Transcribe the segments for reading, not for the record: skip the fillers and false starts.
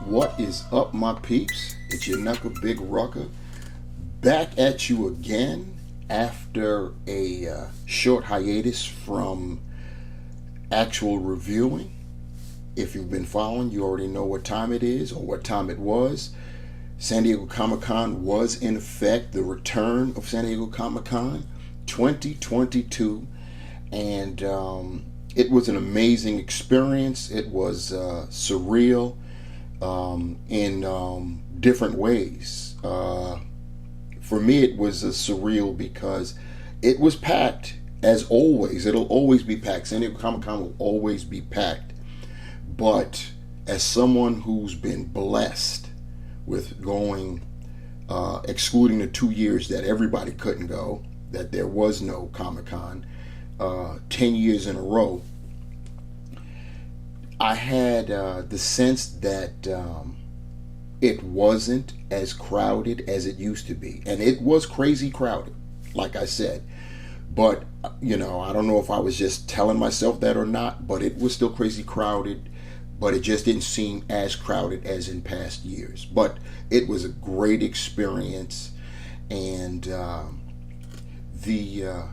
What is up, my peeps? It's your knuckle big rucker back at you again after a short hiatus from actual reviewing. If you've been following, you already know what time it is or what time it was. San Diego Comic-Con was in effect, the return of San Diego Comic-Con 2022, and it was an amazing experience. It was surreal in different ways. For me, it was surreal because it was packed, as always. It'll always be packed. San Diego Comic-Con will always be packed. But as someone who's been blessed with going, excluding the 2 years that everybody couldn't go, that there was no Comic-Con, 10 years in a row, I had the sense that it wasn't as crowded as it used to be. And it was crazy crowded, like I said. But, you know, I don't know if I was just telling myself that or not, but it was still crazy crowded. But it just didn't seem as crowded as in past years. But it was a great experience. And the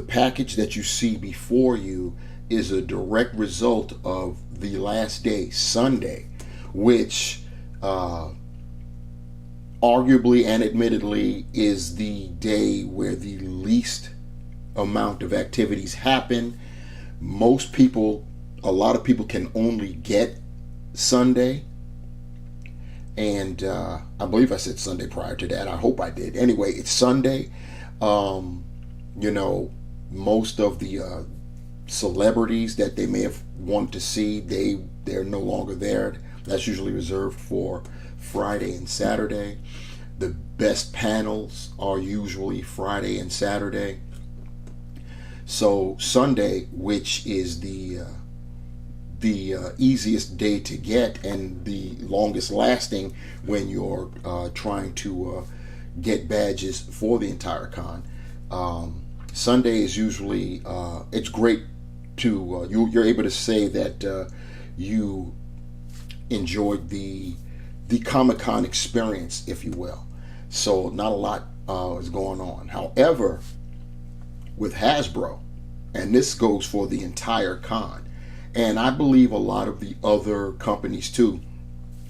package that you see before you is a direct result of the last day, Sunday, which arguably and admittedly is the day where the least amount of activities happen. Most people, a lot of people can only get Sunday. And I believe I said Sunday prior to that. I hope I did. Anyway, it's Sunday. You know, most of the celebrities that they may have wanted to see, they're no longer there. That's usually reserved for Friday and Saturday. The best panels are usually Friday and Saturday. So Sunday, which is the easiest day to get and the longest lasting when you're trying to get badges for the entire con, Sunday is usually it's great to you're able to say that you enjoyed the Comic-Con experience, if you will. So not a lot is going on. However, with Hasbro, and this goes for the entire con, and I believe a lot of the other companies too,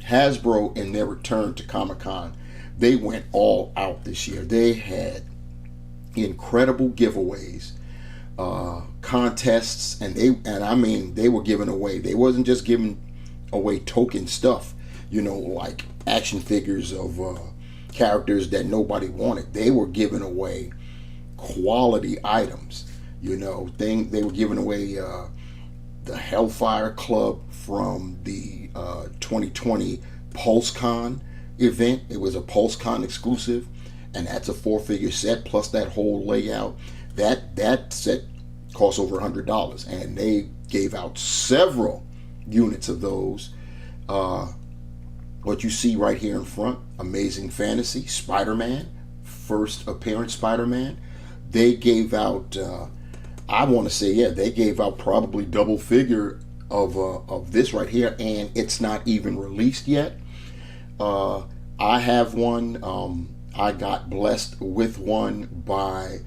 Hasbro in their return to Comic-Con, they went all out this year. They had incredible giveaways, contests, and I mean they were giving away. They wasn't just giving away token stuff, you know, like action figures of characters that nobody wanted. They were giving away quality items. You know, they were giving away the Hellfire Club from the 2020 PulseCon event. It was a PulseCon exclusive, and that's a 4-figure set plus that whole layout. That set cost over $100, and they gave out several units of those. What you see right here in front, Amazing Fantasy, Spider-Man, first appearance Spider-Man. They gave out, I want to say, yeah, they gave out probably double figure of this right here, and it's not even released yet. I have one. I got blessed with one by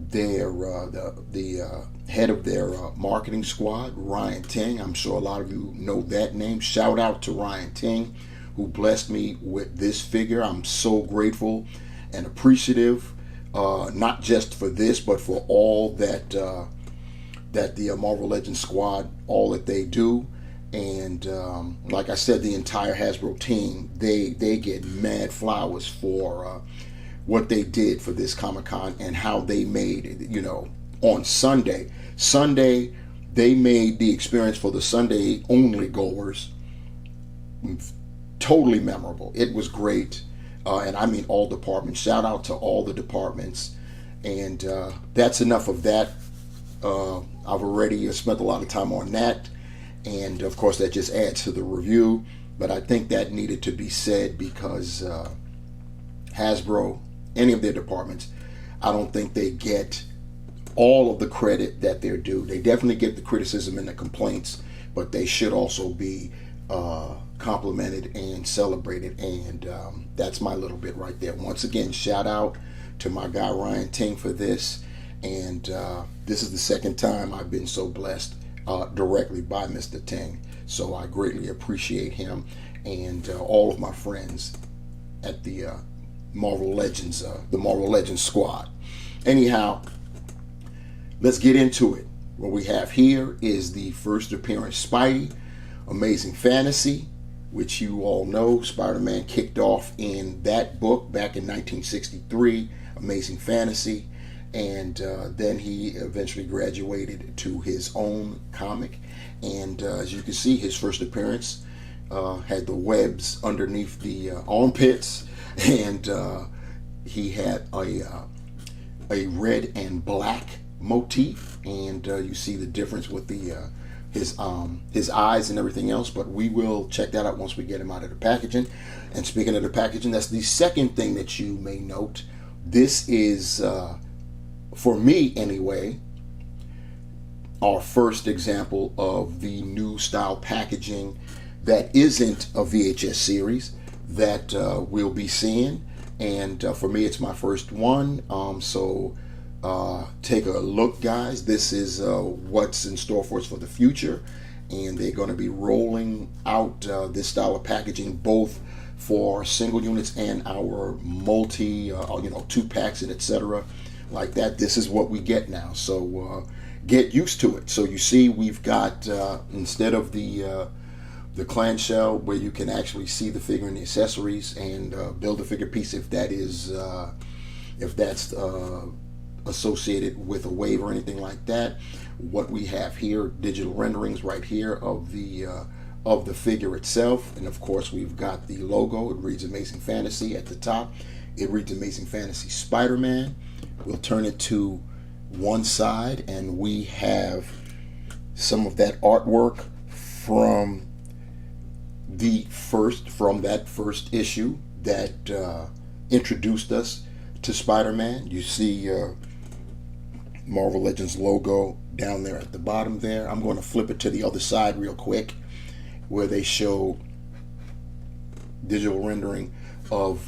their the head of their marketing squad, Ryan Ting. I'm sure a lot of you know that name. Shout out to Ryan Ting, who blessed me with this figure. I'm so grateful and appreciative, not just for this, but for all that that the Marvel Legends squad, all that they do. And like I said, the entire Hasbro team, they get mad flowers for what they did for this Comic-Con and how they made it, you know, on Sunday. Sunday, they made the experience for the Sunday only goers totally memorable. It was great. And I mean all departments. Shout out to all the departments. And that's enough of that. I've already spent a lot of time on that. And of course, that just adds to the review. But I think that needed to be said because Hasbro, any of their departments, I don't think they get all of the credit that they're due. They definitely get the criticism and the complaints, but they should also be complimented and celebrated, and that's my little bit right there. Once again, shout out to my guy Ryan Ting for this, and this is the second time I've been so blessed directly by Mr. Ting, so I greatly appreciate him and all of my friends at the Marvel Legends, the Marvel Legends squad. Anyhow, let's get into it. What we have here is the first appearance Spidey, Amazing Fantasy, which you all know Spider-Man kicked off in that book back in 1963, Amazing Fantasy, and then he eventually graduated to his own comic. And as you can see, his first appearance had the webs underneath the armpits, and he had a red and black motif, and you see the difference with the his eyes and everything else, but we will check that out once we get him out of the packaging. And speaking of the packaging, that's the second thing that you may note. This is for me anyway, our first example of the new style packaging that isn't a VHS series that we'll be seeing. And for me, it's my first one. So take a look, guys. This is what's in store for us for the future. And they're going to be rolling out this style of packaging both for single units and our multi, 2-packs and etc. like that. This is what we get now. So get used to it. So you see, we've got instead of the clamshell where you can actually see the figure and the accessories and build a figure piece if that's associated with a wave or anything like that. What we have here, digital renderings right here of the figure itself, and of course we've got the logo. It reads Amazing Fantasy at the top. It reads Amazing Fantasy Spider-Man. We'll turn it to one side, and we have some of that artwork from that first issue that introduced us to Spider-Man. You see Marvel Legends logo down there at the bottom there. I'm going to flip it to the other side real quick where they show digital rendering of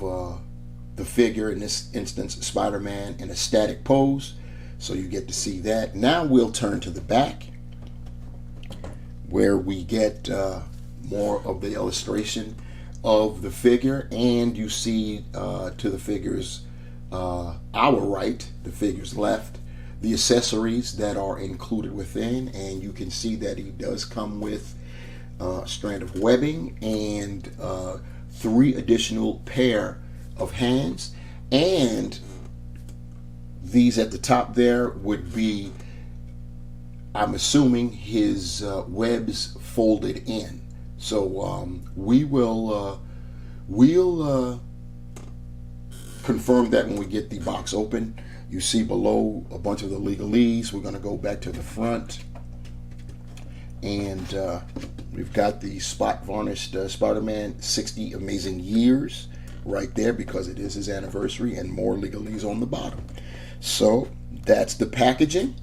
the figure, in this instance Spider-Man, in a static pose, so you get to see that. Now we'll turn to the back where we get more of the illustration of the figure, and you see to the figure's our right, the figure's left, the accessories that are included within, and you can see that he does come with a strand of webbing and 3 additional pair of hands, and these at the top there would be, I'm assuming, his webs folded in. So we'll confirm that when we get the box open. You see below a bunch of the legalese. We're going to go back to the front, and we've got the spot varnished Spider-Man 60 Amazing Years right there because it is his anniversary, and more legalese on the bottom. So that's the packaging.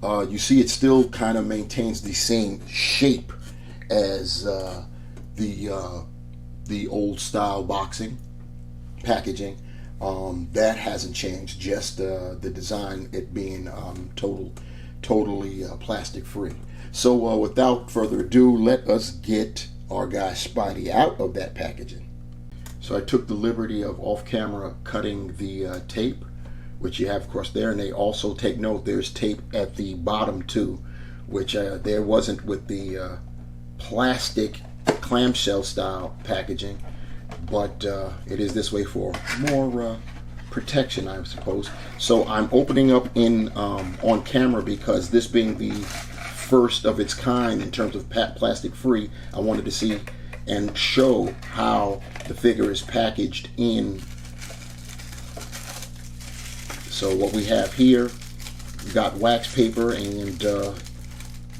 You see it still kind of maintains the same shape as the old style boxing packaging. That hasn't changed, just the design, it being totally plastic free. So without further ado, let us get our guy Spidey out of that packaging. So I took the liberty of off camera cutting the tape, which you have across there, and they also take note there's tape at the bottom too, which there wasn't with the plastic clamshell style packaging, but it is this way for more protection, I suppose. So I'm opening up in on camera because this being the first of its kind in terms of plastic free, I wanted to see and show how the figure is packaged in. So what we have here, we've got wax paper, and the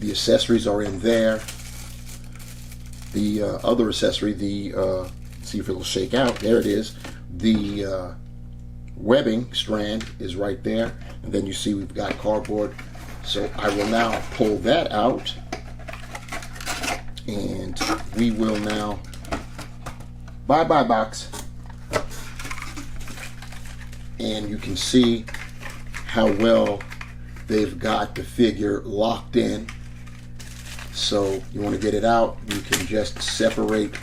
accessories are in there. The other accessory, see if it'll shake out. There it is. The webbing strand is right there, and then you see we've got cardboard. So I will now pull that out, And we will now, bye-bye box. And you can see how well they've got the figure locked in. So you want to get it out, you can just separate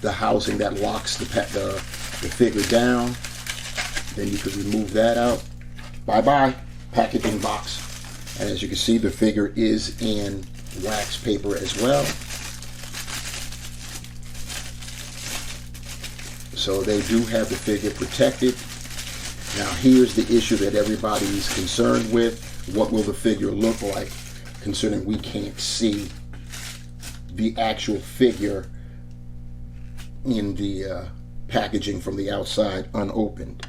the housing that locks the figure down. Then you can remove that out. Bye-bye packaging box. And as you can see, the figure is in wax paper as well. So they do have the figure protected. Now here's the issue that everybody's concerned with. What will the figure look like, considering we can't see the actual figure in the packaging from the outside unopened.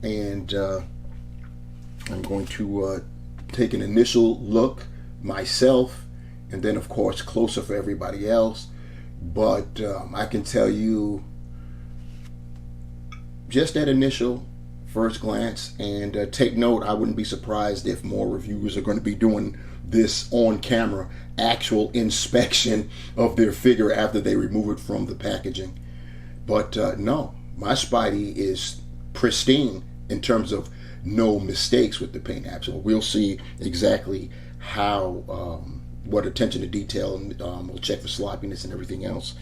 And I'm going to take an initial look myself, and then of course closer for everybody else. But I can tell you just that initial first glance, and take note, I wouldn't be surprised if more reviewers are going to be doing this on camera, actual inspection of their figure after they remove it from the packaging. But no, my Spidey is pristine in terms of no mistakes with the paint apps. So we'll see exactly how, what attention to detail, and we'll check for sloppiness and everything else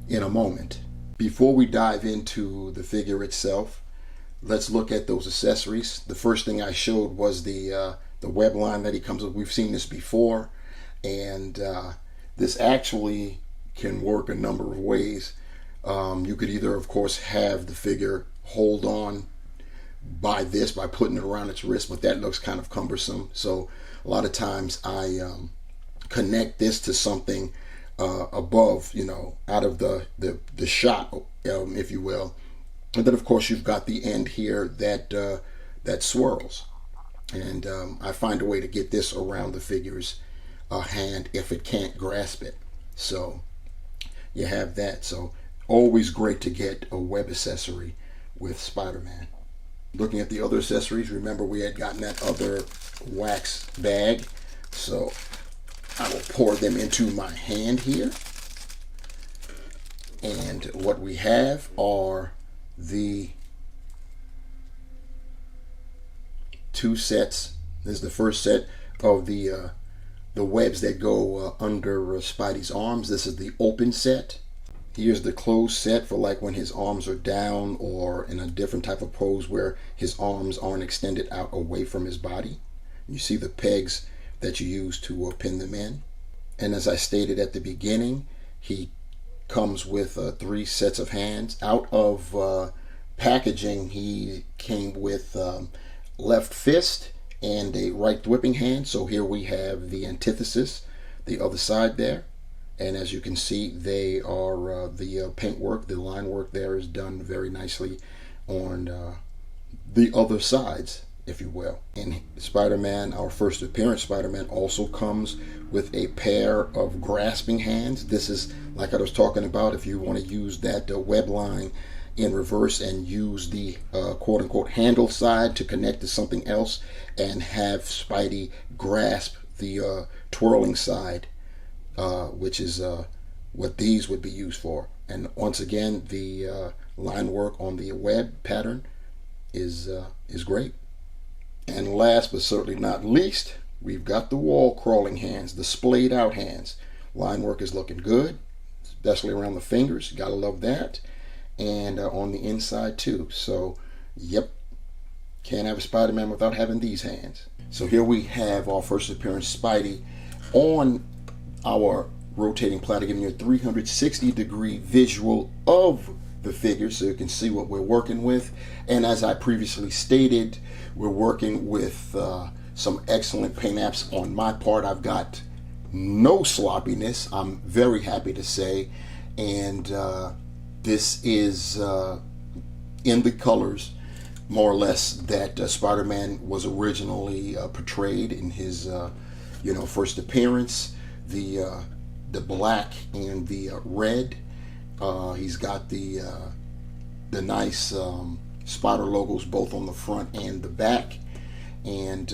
in a moment. Before we dive into the figure itself, let's look at those accessories. The first thing I showed was the web line that he comes with. We've seen this before, and this actually can work a number of ways. You could either, of course, have the figure hold on by putting it around its wrist, but that looks kind of cumbersome. So a lot of times I connect this to something above, out of the shot, if you will. And then of course you've got the end here that swirls, and I find a way to get this around the figure's hand if it can't grasp it. So you have that. So always great to get a web accessory with Spider-Man. Looking at the other accessories, remember we had gotten that other wax bag, so I will pour them into my hand here. And what we have are the two sets. This is the first set of the webs that go under Spidey's arms. This is the open set. Here's the closed set for like when his arms are down or in a different type of pose where his arms aren't extended out away from his body. You see the pegs that you use to pin them in. And as I stated at the beginning, he comes with 3 sets of hands. Out of packaging, he came with left fist and a right whipping hand. So here we have the antithesis, the other side there. And as you can see, they are the paint work, the line work there is done very nicely on the other sides, if you will. And Spider-Man, our first appearance Spider-Man, also comes with a pair of grasping hands. This is, like I was talking about, if you want to use that web line in reverse and use the quote-unquote handle side to connect to something else and have Spidey grasp the twirling side, which is what these would be used for. And once again, the line work on the web pattern is great. And last but certainly not least, we've got the wall crawling hands, the splayed out hands. Line work is looking good, especially around the fingers. Gotta love that. And on the inside too. So, yep, can't have a Spider-Man without having these hands. So here we have our first appearance Spidey on our rotating platter, giving you a 360-degree visual of the figure so you can see what we're working with. And as I previously stated, we're working with some excellent paint apps on my part. I've got no sloppiness, I'm very happy to say, and this is in the colors more or less that Spider-Man was originally portrayed in his first appearance. The black and the red. He's got the nice Spider logos both on the front and the back, and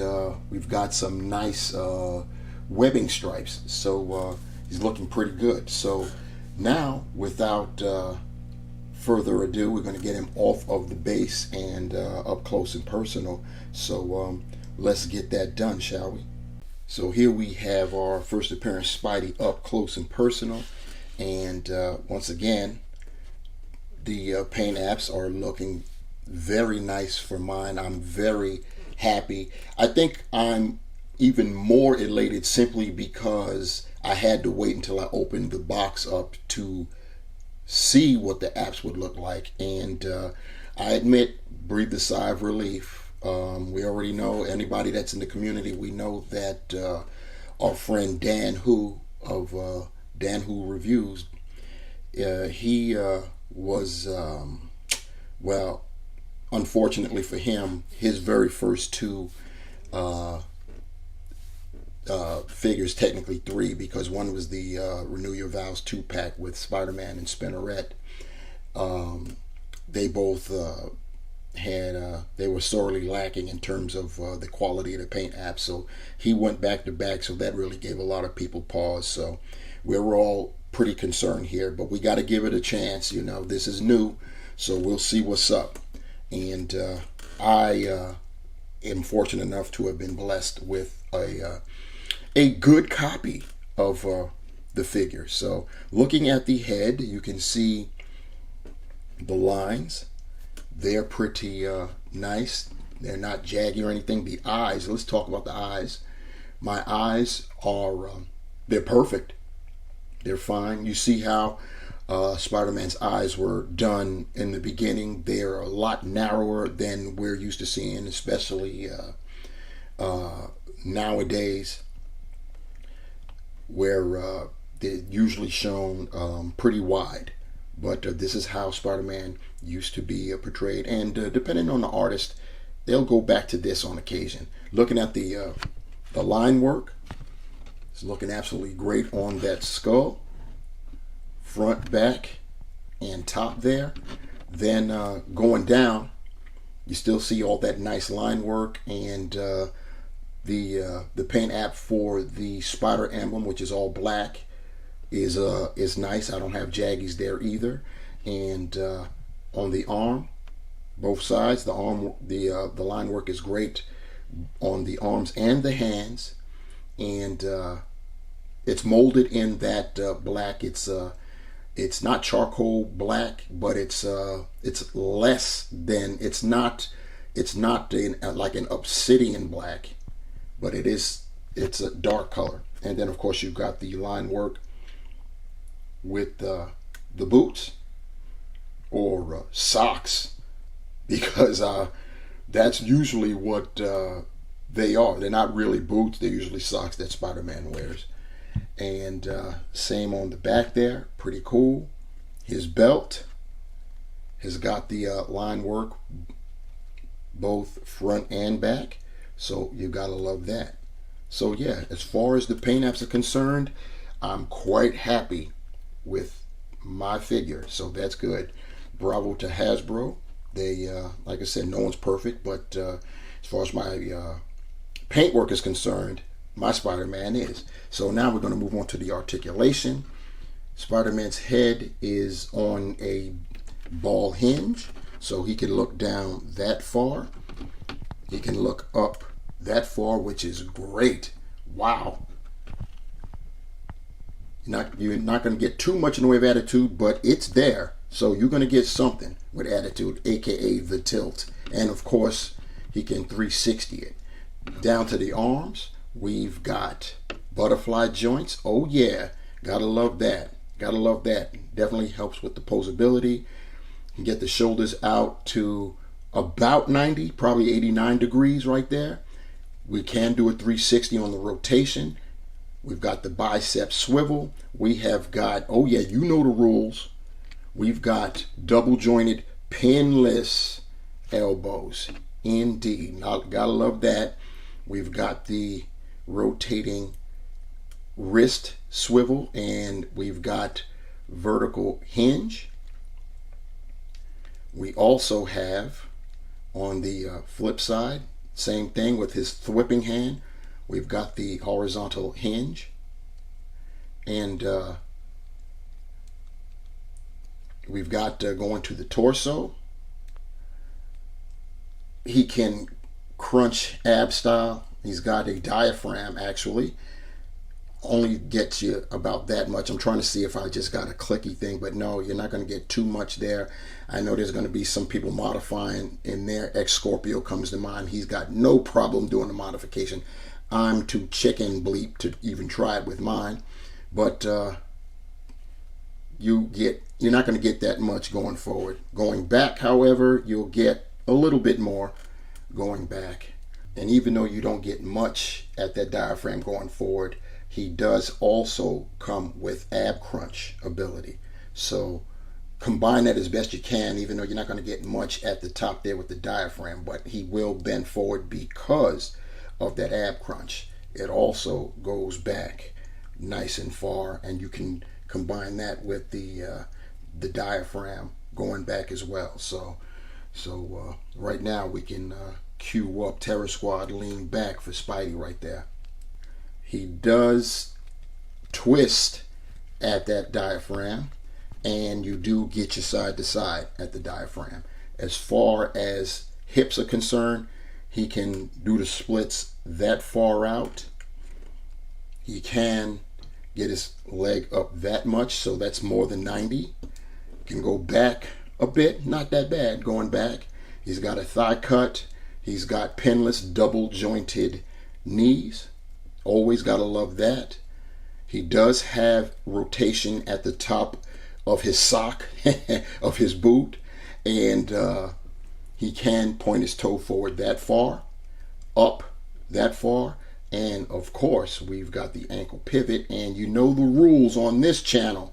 we've got some nice webbing stripes. So he's looking pretty good. So now, without further ado, we're going to get him off of the base and up close and personal. So let's get that done, shall we? So here we have our first appearance Spidey up close and personal. And once again, the paint apps are looking very nice for mine. I'm very happy. I think I'm even more elated simply because I had to wait until I opened the box up to see what the apps would look like. And I admit, breathe a sigh of relief. We already know, anybody that's in the community, we know that our friend Dan Who of Dan Who Reviews, he was, well, unfortunately for him, his very first two figures, technically three, because one was the Renew Your Vows 2-pack with Spider-Man and Spinneret. They both they were sorely lacking in terms of the quality of the paint app, so he went back to back, so that really gave a lot of people pause. So we're all pretty concerned here, but we got to give it a chance. You know, this is new, so we'll see what's up. And I am fortunate enough to have been blessed with a good copy of the figure. So looking at the head, you can see the lines. They're pretty nice. They're not jaggy or anything. The eyes, let's talk about the eyes. My eyes are, they're perfect. They're fine. You see how Spider-Man's eyes were done in the beginning. They're a lot narrower than we're used to seeing, especially nowadays, where they're usually shown pretty wide. But this is how Spider-Man used to be portrayed. And depending on the artist, they'll go back to this on occasion. Looking at the line work, it's looking absolutely great on that skull. Front, back, and top there. Then going down, you still see all that nice line work. And the paint app for the spider emblem, which is all black, is nice. I don't have jaggies there either. And on the arm, both sides, the line work is great on the arms and the hands. And it's molded in that black. It's not charcoal black, but it's less than, it's not like an obsidian black, but it's a dark color. And then of course you've got the line work with the boots or socks, because that's usually what they are. They're not really boots, they're usually socks that Spider-Man wears. And same on the back there, pretty cool. His belt has got the line work both front and back, so you gotta love that. So yeah, as far as the paint apps are concerned, I'm quite happy with my figure, so that's good. Bravo to Hasbro. They like I said, no one's perfect, but as far as my paintwork is concerned, my Spider-Man is. So now we're going to move on to the articulation. Spider-Man's head is on a ball hinge, so he can look down that far. He can look up that far, which is great. Wow. You're not going to get too much in the way of attitude, but it's there. So you're going to get something with attitude, aka the tilt. And of course, he can 360 it. Down to the arms, we've got butterfly joints. Oh yeah, gotta love that. Gotta love that. Definitely helps with the posability. You can get the shoulders out to about 90, probably 89 degrees right there. We can do a 360 on the rotation. We've got the bicep swivel. We have got, oh yeah, you know the rules. We've got double jointed pinless elbows. Indeed, gotta love that. We've got the rotating wrist swivel, and we've got vertical hinge. We also have on the flip side, same thing with his whipping hand. We've got the horizontal hinge. And we've got going to the torso. He can crunch ab style. He's got a diaphragm actually. Only gets you about that much. I'm trying to see if I just got a clicky thing, but no, you're not going to get too much there. I know there's going to be some people modifying in there. Ex Scorpio comes to mind. He's got no problem doing the modification. I'm too chicken bleep to even try it with mine, but you're not going to get that much going forward. Going back, however, you'll get a little bit more going back. And even though you don't get much at that diaphragm going forward, he does also come with ab crunch ability. So combine that as best you can, even though you're not going to get much at the top there with the diaphragm, but he will bend forward because of that ab crunch. It also goes back nice and far, and you can combine that with the diaphragm going back as well. So right now we can cue up Terror Squad lean back for Spidey right there. He does twist at that diaphragm, and you do get your side to side at the diaphragm. As far as hips are concerned, he can do the splits that far out. He can get his leg up that much, so that's more than 90. Can go back a bit, not that bad going back. He's got a thigh cut. He's got pinless double jointed knees. Always gotta love that. He does have rotation at the top of his sock, of his boot, and he can point his toe forward that far, up that far, and of course we've got the ankle pivot, and you know the rules on this channel.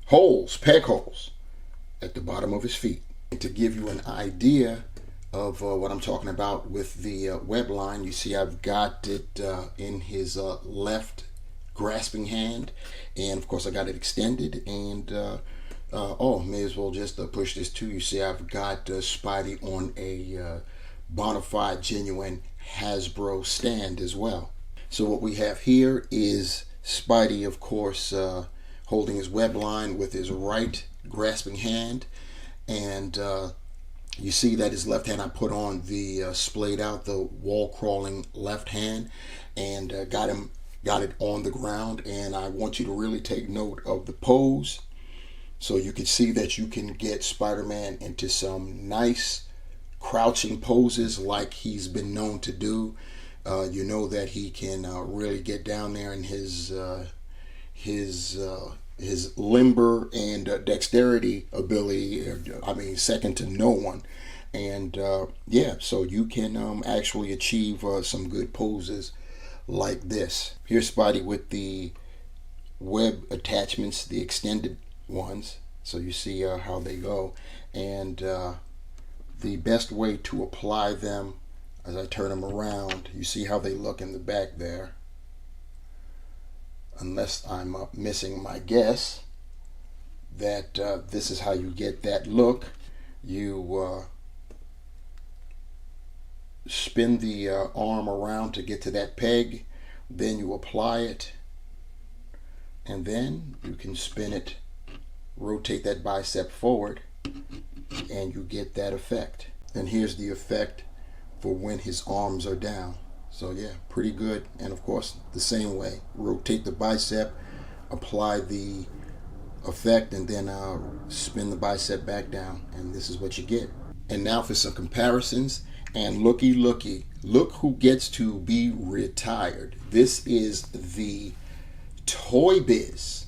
Holes, peg holes at the bottom of his feet. And to give you an idea of what I'm talking about with the web line, you see I've got it in his left grasping hand, and of course I got it extended, and may as well just push this too. You see I've got Spidey on a bona fide genuine Hasbro stand as well. So what we have here is Spidey, of course, holding his web line with his right grasping hand, and you see that his left hand, I put on the splayed out, the wall crawling left hand, and got it on the ground. And I want you to really take note of the pose, so you can see that you can get Spider-Man into some nice crouching poses like he's been known to do. You know that he can really get down there, in his limber and dexterity ability, I mean, second to no one. And so you can actually achieve some good poses like this. Here's Spidey with the web attachments, the extended ones, so you see how they go, and the best way to apply them, as I turn them around, you see how they look in the back there. Unless I'm missing my guess, that this is how you get that look. You spin the arm around to get to that peg, then you apply it, and then you can spin it, rotate that bicep forward, and you get that effect. And here's the effect for when his arms are down. So yeah, pretty good. And of course, the same way, rotate the bicep, apply the effect, and then spin the bicep back down, and this is what you get. And now for some comparisons. And looky, look who gets to be retired. This is the Toy Biz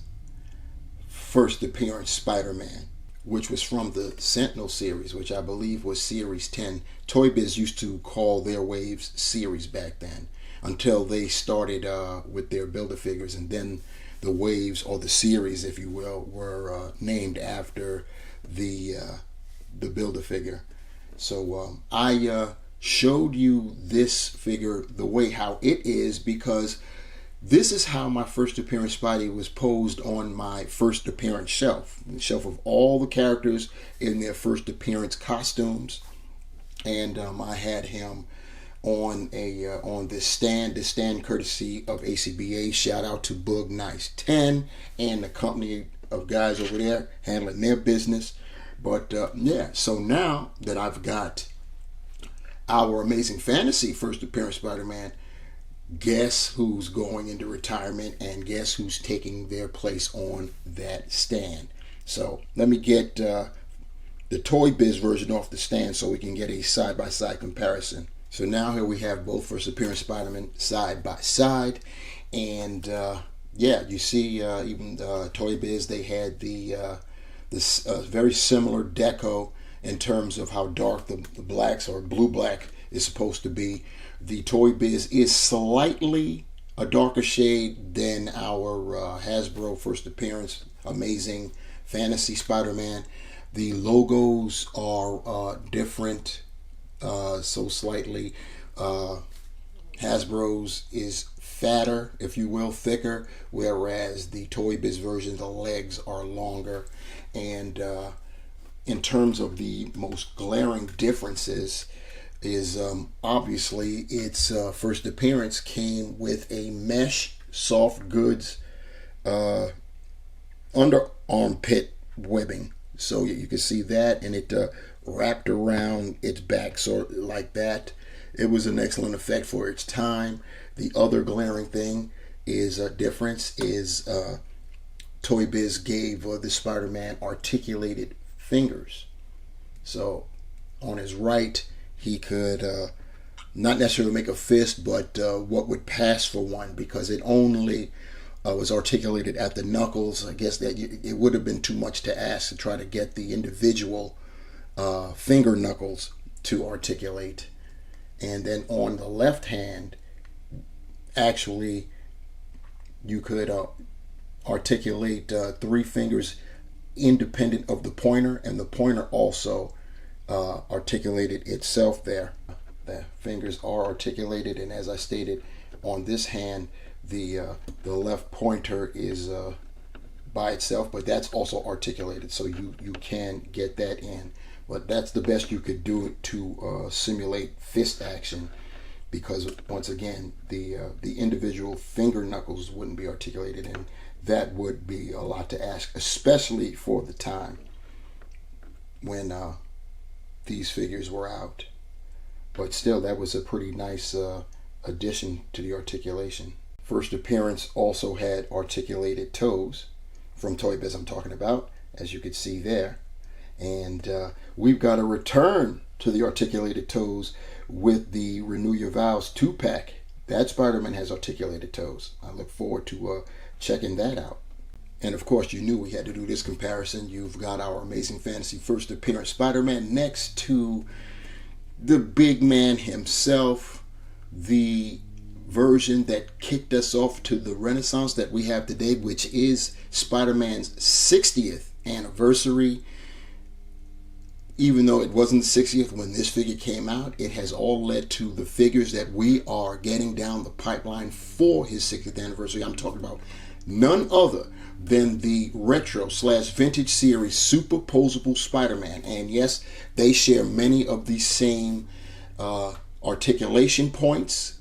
first appearance Spider-Man, which was from the Sentinel series, which I believe was series 10. Toy Biz used to call their waves series back then, until they started with their Build-A-Figures, and then the waves, or the series if you will, were named after the Build-A-Figure. So I showed you this figure the way how it is, because this is how my first appearance Spidey was posed on my first appearance shelf. The shelf of all the characters in their first appearance costumes. And I had him on this stand. This stand courtesy of ACBA. Shout out to Bug Nice 10 and the company of guys over there handling their business. But yeah, so now that I've got our Amazing Fantasy first appearance Spider-Man, guess who's going into retirement and guess who's taking their place on that stand. So let me get the Toy Biz version off the stand so we can get a side-by-side comparison. So now here we have both first appearance Spider-Man side by side, and yeah, you see even Toy Biz, they had this very similar deco in terms of how dark the blacks or blue-black is supposed to be. The Toy Biz is slightly a darker shade than our Hasbro first appearance Amazing Fantasy Spider-Man. The logos are different, so slightly. Hasbro's is fatter, if you will, thicker, whereas the Toy Biz version, the legs are longer. And in terms of the most glaring differences is obviously its first appearance came with a mesh soft goods under armpit webbing. So you can see that, and it wrapped around its back, so like that. It was an excellent effect for its time. The other glaring thing is difference is Toy Biz gave the Spider-Man articulated fingers. So on his right, he could not necessarily make a fist, but what would pass for one, because it only was articulated at the knuckles. I guess that it would have been too much to ask to try to get the individual finger knuckles to articulate. And then on the left hand, actually, you could articulate three fingers independent of the pointer, and the pointer also articulated itself there. The fingers are articulated, and as I stated, on this hand, the left pointer is by itself, but that's also articulated, so you can get that in. But that's the best you could do to simulate fist action, because once again, the individual finger knuckles wouldn't be articulated, and that would be a lot to ask, especially for the time when these figures were out. But still, that was a pretty nice addition to the articulation. First appearance also had articulated toes from Toy Biz, I'm talking about, as you could see there. And we've got a return to the articulated toes with the Renew Your Vows 2-pack. That Spider-Man has articulated toes. I look forward to checking that out. And of course, you knew we had to do this comparison. You've got our Amazing Fantasy first appearance Spider-Man next to the big man himself, the version that kicked us off to the Renaissance that we have today, which is Spider-Man's 60th anniversary. Even though it wasn't the 60th when this figure came out, it has all led to the figures that we are getting down the pipeline for his 60th anniversary. I'm talking about none other than the retro/vintage series superposable Spider-Man. And yes, they share many of the same articulation points.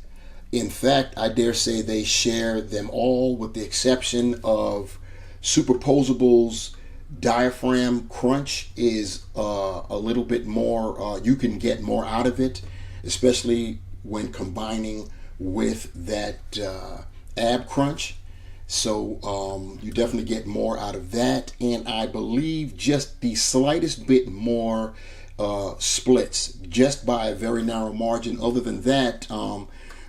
In fact, I dare say they share them all, with the exception of superposable's diaphragm crunch is a little bit more, you can get more out of it, especially when combining with that ab crunch. So you definitely get more out of that, and I believe just the slightest bit more splits, just by a very narrow margin. Other than that,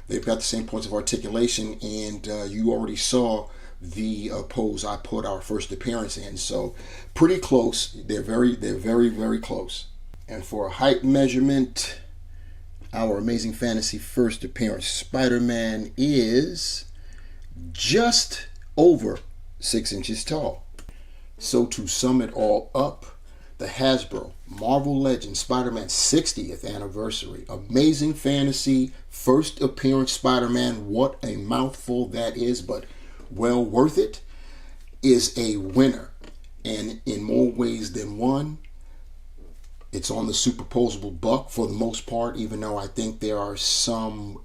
they've got the same points of articulation, and you already saw the pose I put our first appearance in. So pretty close. They're very close. And for a height measurement, our Amazing Fantasy first appearance Spider-Man is just over 6 inches tall. So to sum it all up, the Hasbro Marvel Legends Spider-Man 60th anniversary Amazing Fantasy first appearance Spider-Man, what a mouthful that is, but well worth it, is a winner, and in more ways than one. It's on the superposable buck for the most part, even though I think there are some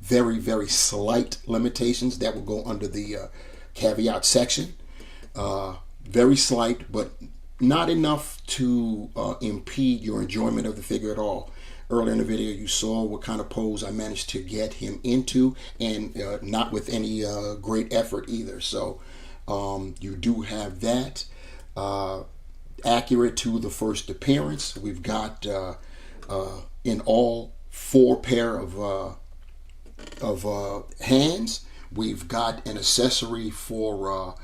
very, very slight limitations that will go under the caveat section. Very slight, but not enough to impede your enjoyment of the figure at all. Earlier in the video, you saw what kind of pose I managed to get him into, and not with any great effort either. So you do have that. Accurate to the first appearance. We've got in all 4 pair of hands. We've got an accessory for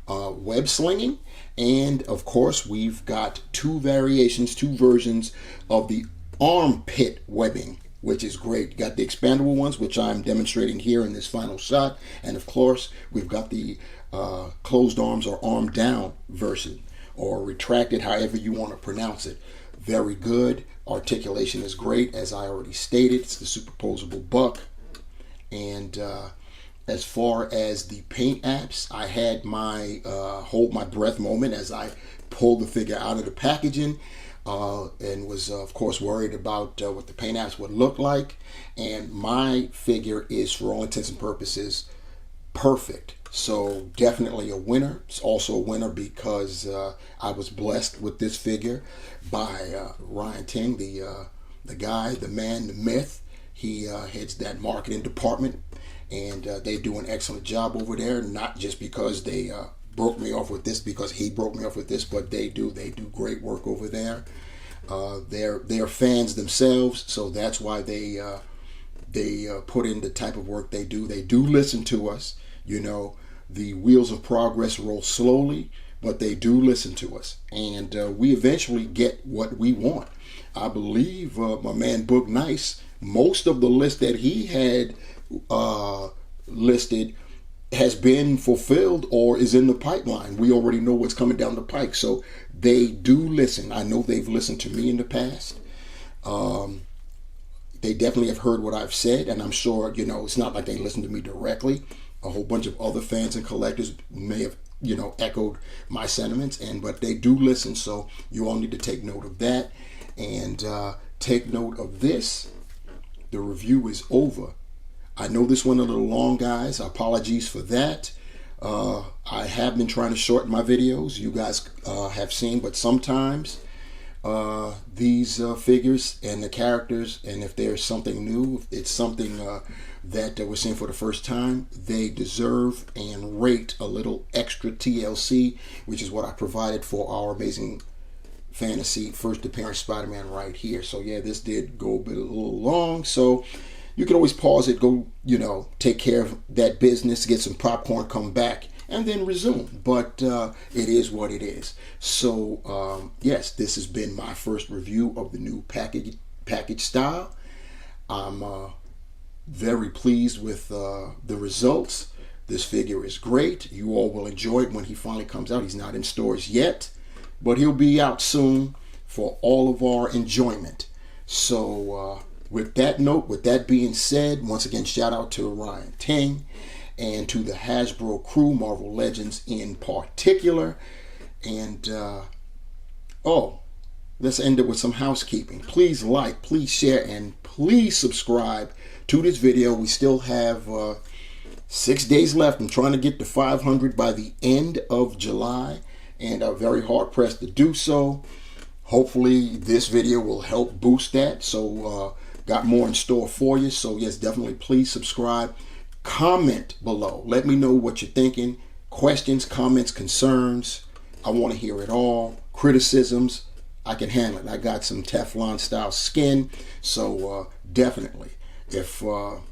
web slinging, and of course we've got 2 versions of the armpit webbing, which is great. You got the expandable ones, which I'm demonstrating here in this final shot, and of course we've got the closed arms or arm down version, or retracted, however you want to pronounce it. Very good. Articulation is great, as I already stated. It's the superposable buck. And as far as the paint apps, I had my hold my breath moment as I pulled the figure out of the packaging, and was of course worried about what the paint apps would look like. And my figure is, for all intents and purposes, perfect. So definitely a winner. It's also a winner because I was blessed with this figure by Ryan Ting, the guy, the man, the myth. He heads that marketing department, and they do an excellent job over there. Not just because they broke me off with this, because he broke me off with this, but they do great work over there. They're fans themselves, so that's why they put in the type of work they do. They do listen to us. You know, the wheels of progress roll slowly, but they do listen to us, and we eventually get what we want. I believe my man Book Nice, most of the list that he had listed has been fulfilled or is in the pipeline. We already know what's coming down the pike, so they do listen. I know they've listened to me in the past. They definitely have heard what I've said, and I'm sure, you know, it's not like they listen to me directly. A whole bunch of other fans and collectors may have, you know, echoed my sentiments, but they do listen, so you all need to take note of that. And take note of this. The review is over. I know this went a little long, guys. Apologies for that. I have been trying to shorten my videos. You guys have seen, but sometimes these figures and the characters, and if there's something new, if it's something that we're seeing for the first time, they deserve and rate a little extra TLC, which is what I provided for our Amazing Fantasy first appearance Spider-Man right here. So yeah, this did go a little long, so you can always pause it, go, you know, take care of that business, get some popcorn, come back, and then resume. But it is what it is. So yes, this has been my first review of the new package style. I'm very pleased with the results. This figure is great. You all will enjoy it when he finally comes out. He's not in stores yet, but he'll be out soon for all of our enjoyment. So with that note, with that being said, once again, shout out to Ryan Ting and to the Hasbro crew, Marvel Legends in particular. And let's end it with some housekeeping. Please like, please share, and please subscribe to this video. We still have 6 days left. I'm trying to get to 500 by the end of July, and I'm very hard pressed to do so. Hopefully this video will help boost that. So got more in store for you. So yes, definitely please subscribe. Comment below. Let me know what you're thinking. Questions, comments, concerns. I want to hear it all. Criticisms, I can handle it. I got some Teflon style skin. So definitely, if the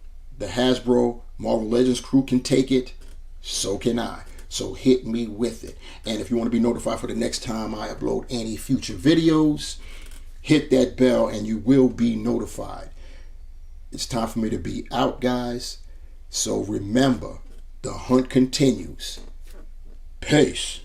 Hasbro Marvel Legends crew can take it, so can I. So hit me with it. And if you want to be notified for the next time I upload any future videos, hit that bell and you will be notified. It's time for me to be out, guys. So remember, the hunt continues. Peace.